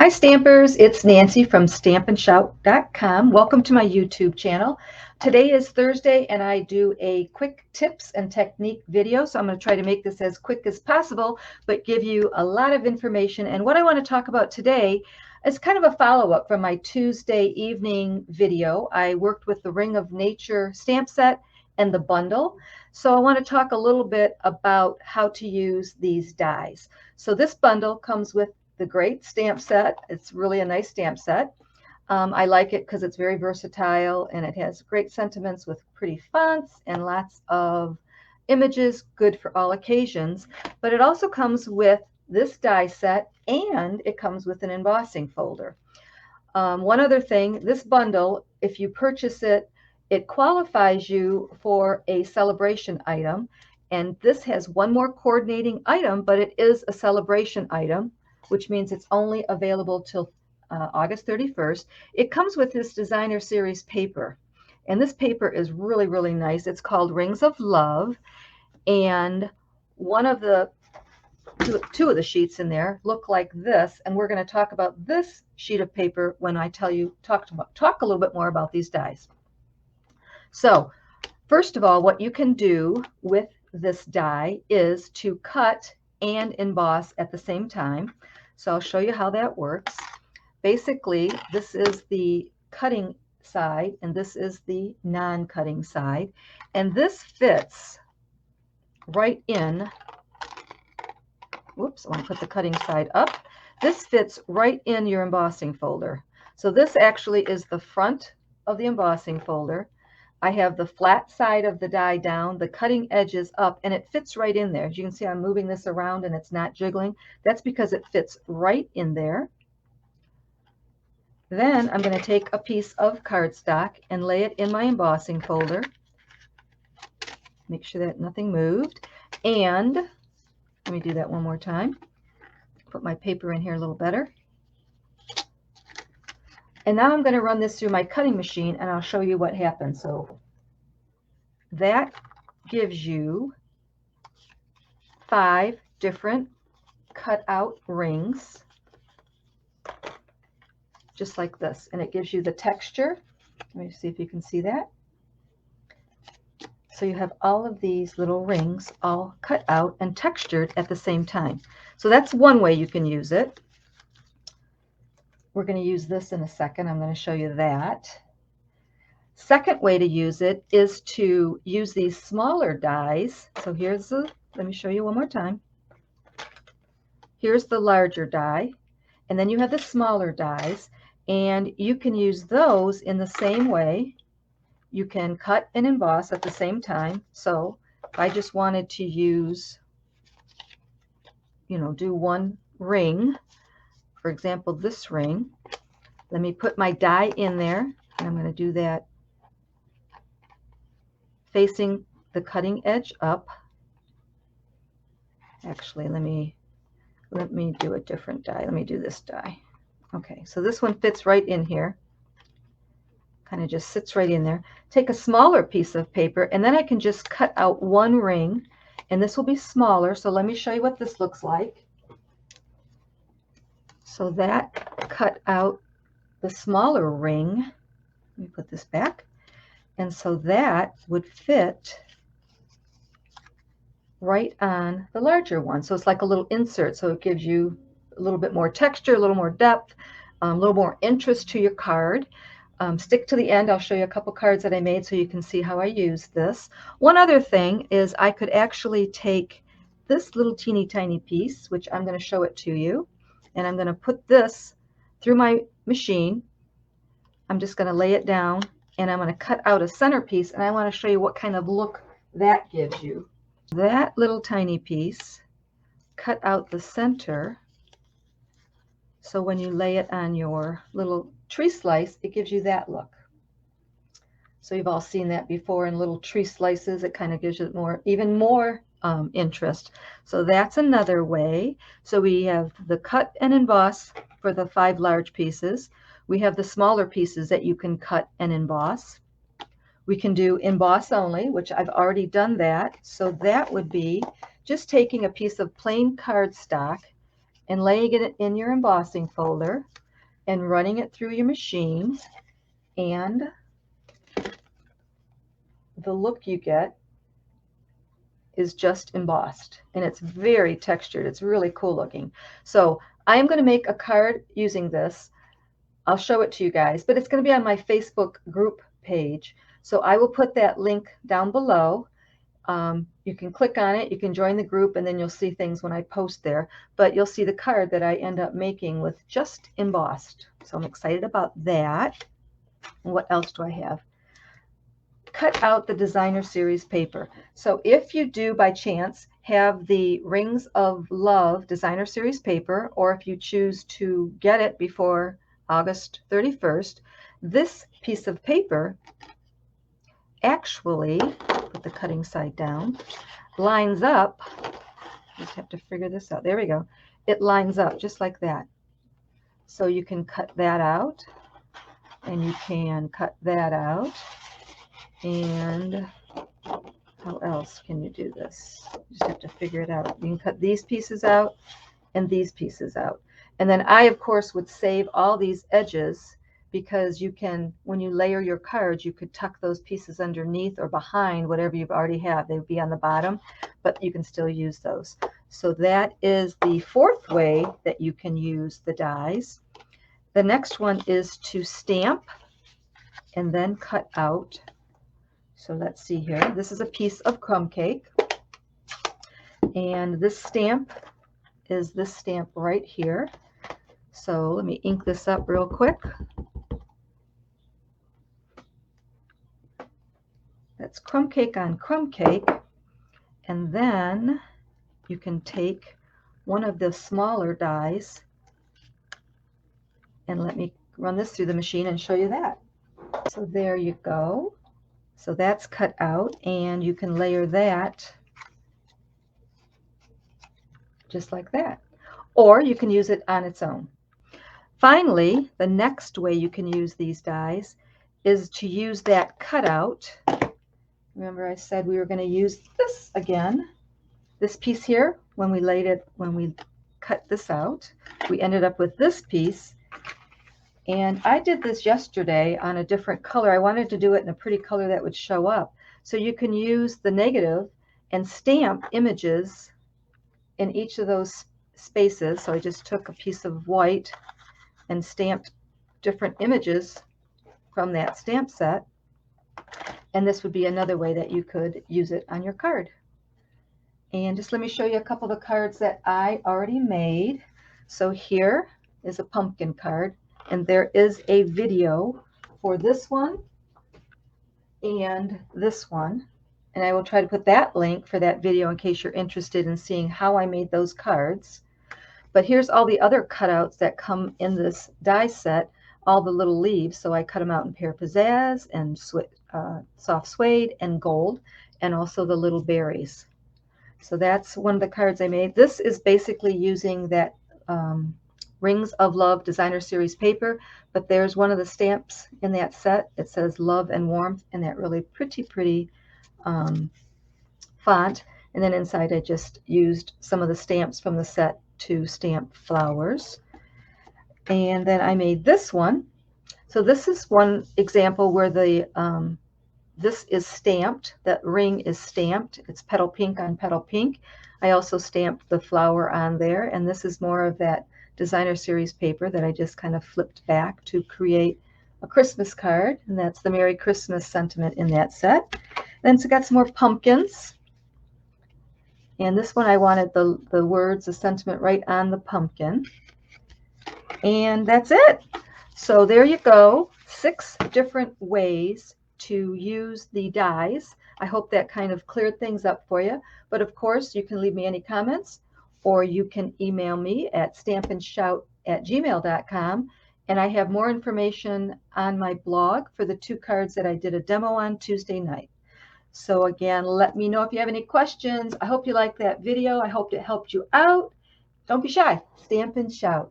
Hi Stampers, it's Nancy from stampandshout.com. Welcome to my YouTube channel. Today is Thursday and I do a quick tips and technique video. So I'm going to try to make this as quick as possible, but give you a lot of information. And what I want to talk about today is kind of a follow-up from my Tuesday evening video. I worked with the Ring of Nature stamp set and the bundle. So I want to talk a little bit about how to use these dies. So this bundle comes with the great stamp set. It's really a nice stamp set. I like it because it's very versatile and it has great sentiments with pretty fonts and lots of images, good for all occasions. But it also comes with this die set and it comes with an embossing folder. One other thing, this bundle, if you purchase it, it qualifies you for a celebration item. And this has one more coordinating item, but it is a celebration item, which means it's only available till August 31st. It comes with this designer series paper, and this paper is really, really nice. It's called Rings of Love, and one of the two of the sheets in there look like this, and we're going to talk about this sheet of paper when I talk a little bit more about these dies. So first of all, what you can do with this die is to cut and emboss at the same time. So I'll show you how that works. Basically, this is the cutting side and this is the non-cutting side. And this fits right in. Whoops, I want to put the cutting side up. This fits right in your embossing folder. So this actually is the front of the embossing folder. I have the flat side of the die down, the cutting edges up, and it fits right in there. As you can see, I'm moving this around and it's not jiggling. That's because it fits right in there. Then I'm going to take a piece of cardstock and lay it in my embossing folder. Make sure that nothing moved. And let me do that one more time. Put my paper in here a little better. And now I'm going to run this through my cutting machine and I'll show you what happens. So that gives you 5 different cutout rings, just like this. And it gives you the texture. Let me see if you can see that. So you have all of these little rings all cut out and textured at the same time. So that's one way you can use it. We're going to use this in a second. I'm going to show you that. Second way to use it is to use these smaller dies. So here's the, let me show you one more time. Here's the larger die, and then you have the smaller dies, and you can use those in the same way. You can cut and emboss at the same time. So if I just wanted to use, do one ring, for example, this ring, let me put my die in there, and I'm going to do that facing the cutting edge up. Actually, let me do a different die. Let me do this die. Okay, so this one fits right in here. Kind of just sits right in there. Take a smaller piece of paper, and then I can just cut out one ring, and this will be smaller. So let me show you what this looks like. So that cut out the smaller ring. Let me put this back. And so that would fit right on the larger one. So it's like a little insert. So it gives you a little bit more texture, a little more depth, a little more interest to your card. Stick to the end. I'll show you a couple cards that I made so you can see how I use this. One other thing is I could actually take this little teeny tiny piece, which I'm going to show it to you, and I'm going to put this through my machine. I'm just going to lay it down and I'm going to cut out a centerpiece, and I want to show you what kind of look that gives you. That little tiny piece, cut out the center, so when you lay it on your little tree slice, it gives you that look. So you've all seen that before in little tree slices. It kind of gives it even more interest. So that's another way. So we have the cut and emboss for the 5 large pieces. We have the smaller pieces that you can cut and emboss. We can do emboss only, which I've already done that. So that would be just taking a piece of plain cardstock and laying it in your embossing folder and running it through your machine, and the look you get is just embossed, and it's very textured. It's really cool looking. So I'm going to make a card using this. I'll show it to you guys, but it's going to be on my Facebook group page. So I will put that link down below. You can click on it, you can join the group, and then you'll see things when I post there. But you'll see the card that I end up making with just embossed. So I'm excited about that. And what else do I have? Cut out the designer series paper. So if you do by chance have the Rings of Love designer series paper, or if you choose to get it before August 31st, this piece of paper actually, put the cutting side down, lines up. Just have to figure this out. There we go. It lines up just like that. So you can cut that out, and you can cut that out. And how else can you do this? You just have to figure it out. You can cut these pieces out and these pieces out. And then I, of course, would save all these edges, because you can, when you layer your cards, you could tuck those pieces underneath or behind whatever you've already have. They would be on the bottom, but you can still use those. So that is the fourth way that you can use the dies. The next one is to stamp and then cut out. So let's see here. This is a piece of crumb cake. And this stamp is this stamp right here. So let me ink this up real quick. That's crumb cake on crumb cake. And then you can take one of the smaller dies, and let me run this through the machine and show you that. So there you go. So that's cut out, and you can layer that just like that. Or you can use it on its own. Finally, the next way you can use these dies is to use that cutout. Remember I said we were going to use this again. This piece here, when we cut this out, we ended up with this piece. And I did this yesterday on a different color. I wanted to do it in a pretty color that would show up. So you can use the negative and stamp images in each of those spaces. So I just took a piece of white and stamped different images from that stamp set. And this would be another way that you could use it on your card. And just let me show you a couple of the cards that I already made. So here is a pumpkin card. And there is a video for this one and this one. And I will try to put that link for that video in case you're interested in seeing how I made those cards. But here's all the other cutouts that come in this die set, all the little leaves. So I cut them out in pear pizzazz and soft suede and gold, and also the little berries. So that's one of the cards I made. This is basically using that Rings of Love designer series paper, but there's one of the stamps in that set. It says love and warmth in that really pretty font. And then inside I just used some of the stamps from the set to stamp flowers. And then I made this one. So this is one example where the this is stamped. That ring is stamped. It's petal pink on petal pink. I also stamped the flower on there, and this is more of that designer series paper that I just kind of flipped back to create a Christmas card, and that's the Merry Christmas sentiment in that set. Then it's got some more pumpkins, and this one I wanted the words, the sentiment right on the pumpkin. And that's it. So there you go, 6 different ways to use the dies. I hope that kind of cleared things up for you. But of course, you can leave me any comments, or you can email me at stampandshout@gmail.com. And I have more information on my blog for the 2 cards that I did a demo on Tuesday night. So again, let me know if you have any questions. I hope you liked that video. I hope it helped you out. Don't be shy. Stamp and shout.